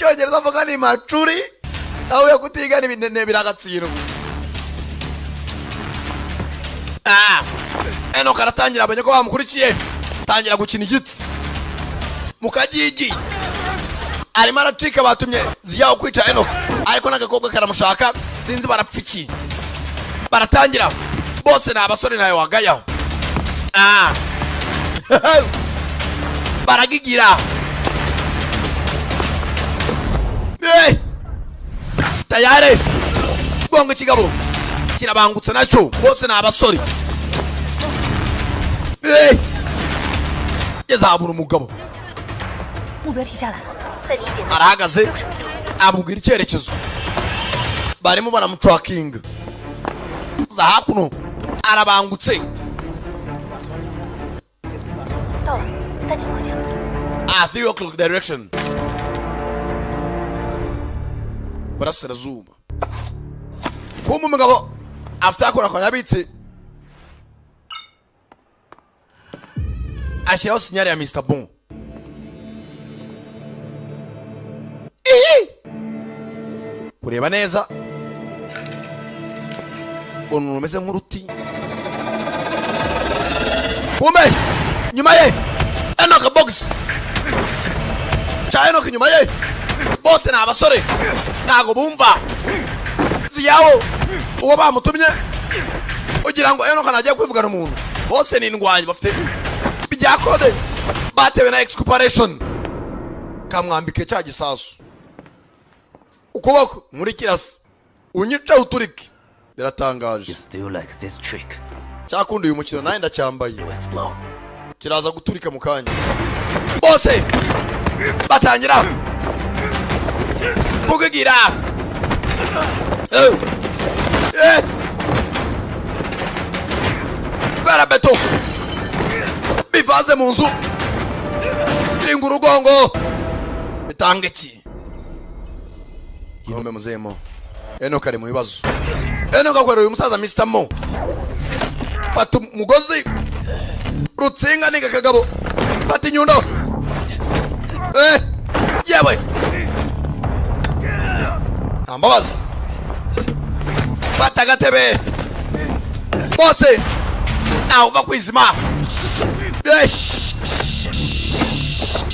icyongereza avuga ni macuri aho yo kutiga n'ibinene biragatsiro eno karatangira abanye ko bamukurikiye tangira gukina igitsi mukagigi arimo aracika batumye ziyaho kwica eno ariko n'agakobwa karamushaka sinzi barapfiki baratangira bose ni abasore nawe wagayaho baragigira tayare gonga ikigabo kirabangutse nacyo bose ni abasore yazabura umugabo arahagaze amubwira icyerekezo barimo baramutrakinga za hakuno arabangutse 3 o'clock direction burasirazuba kuma umugabo afite akora akora yabitse ashyiraho sinyari ya Mr. Bon kureba neza umuntu umeze nk'uruti kumbe nyuma ye enoka box cha enoka nyuma ye bose ni abasore ntago bumva ziyawo uwo bamutumye ugira ngo enoka najya kwivugana umuntu bose ni indwanyi bafite byakode batewe na excuperation kamwambike cya gisasu ukuboko muri kirasa unyica uturike biratangaje cyakundi uyu mukino naye ndacyambaye kiraza guturika mu kanya bose batangira kugigira beto bivaze mu nzu shinga urugongo bitange ki Kome muzemo eno kare mu bibazo eno gakwera uyu musaza Mr. Mo patu mugozi rutsinga ninga kagabo pati nyundo yewe ambabazi pata gatebe bose na uva kwizima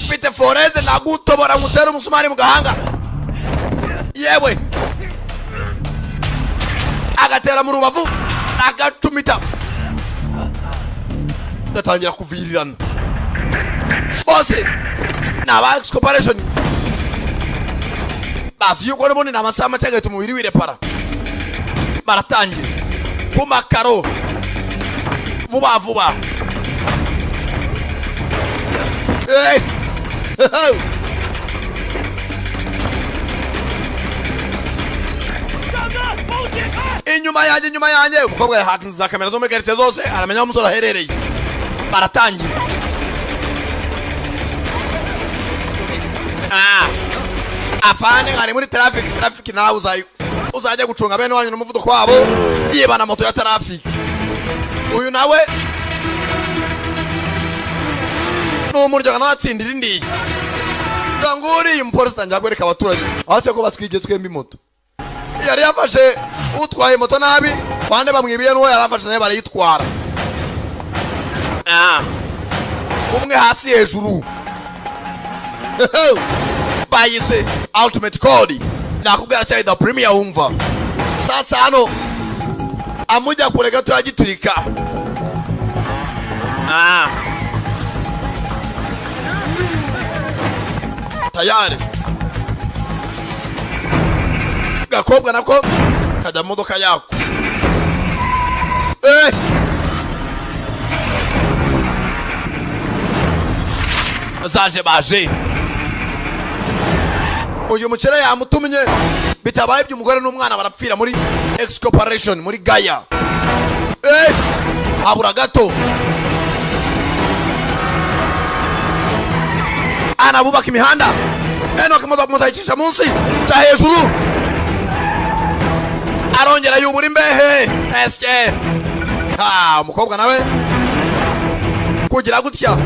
fite foreze na gutobora mutera umusumari mu gahanga yewe agatera mu rubavu agatumita gatangira kuvirirana bose naba excomparation basi yuko n'ubundi n'amasaha make agahita umubiri wirepara baratangira ku makaro vuba vuba inyuma yanjye umukobwa yahakinze za kamera zo muri quartier zose aramenya aho umusore aherereye baratangira afane ngari muri traffic nawe uzajya gucunga bene wanyu n'umuvuduko wabo yibana moto ya traffic uyu nawe n'umuryango natsindira indi nganguri umupolisi tangira kwereka abaturage ahase ko batwibye twembi moto yari yafashe utwaye moto nabi fande bamwibiye n'uwo yarafashe naye barayitwara umwe hasi hejuru bayise ultimate code nakubwira cyane da premier umva sasa hano amujya kure gato yagiturika tayari gakobwa nako kajya modoka yako zaje baje uyu mukere yamutumye bitabaye by'umugore n'umwana barapfira muri excomparation muri Gaya abura gato anabubaka imihanda eno kimodoka muzayicisha munsi cha hejuru arongera yubura imbehe esye umukobwa nawe kugira gutya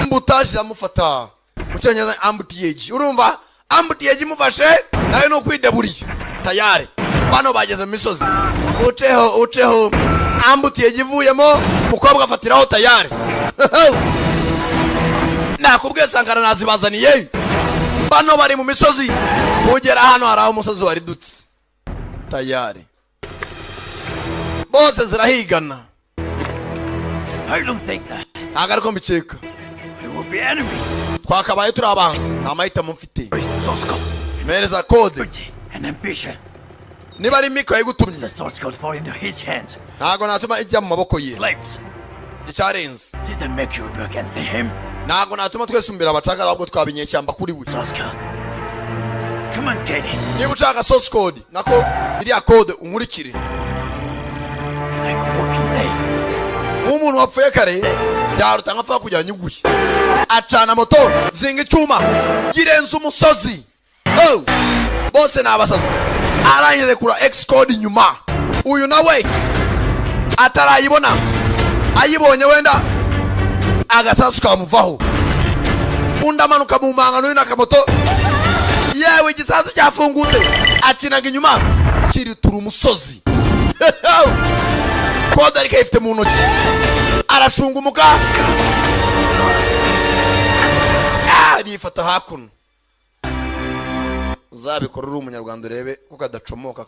mbutaje amufata mucyongereza ambutiyeji. Urumva ambutiyeji mufashe nayo no kwideburiye tayari. Bano bageze mu misozi uceho ambutiyeji ivuyemo mukobwa afatiraho tayari. Nakubwiye Sankara nazibazaniye. Bano bari mu misozi kugera hano haraho umusozi wari dutse tayari. Bose zirahigana. I don't think that. Agariko mbiceka. We will be enemies. Twakabaye turi abansi. Namahita mufite. Source code. Mereza code. An ambition. Niba ari Miko yigutumye. The source code fall into his hands. Nago natuma ijya mu maboko ye. Slaves. Gicharenze. Did they make you go against him? Nago natuma twesumbira abacakara ahubwo twabinyeshyamba kuri we. Source code. Come on, get it. Niba ushaka source code nako iriya code unkurikire. Like working day. Umuntu wapfuye kare byaruta nkapfa kujya nyuguye. Acana moto zinga icyuma yirenza umusozi. Bose nabasaza. Arangire kura X code nyuma. Uyu nawe atarayibona. Ayibonye wenda agasasu kamuvaho. Undamanuka mu mangano y'inakamoto. Yewe igisasu cyafungutse. Akinaga inyuma kiri turu umusozi. Kode ariko ifite mu ntoki. Arashunga umuka. Arifata hakuno. Uzabikora uri umunyarwanda urebe kuko adacomoka.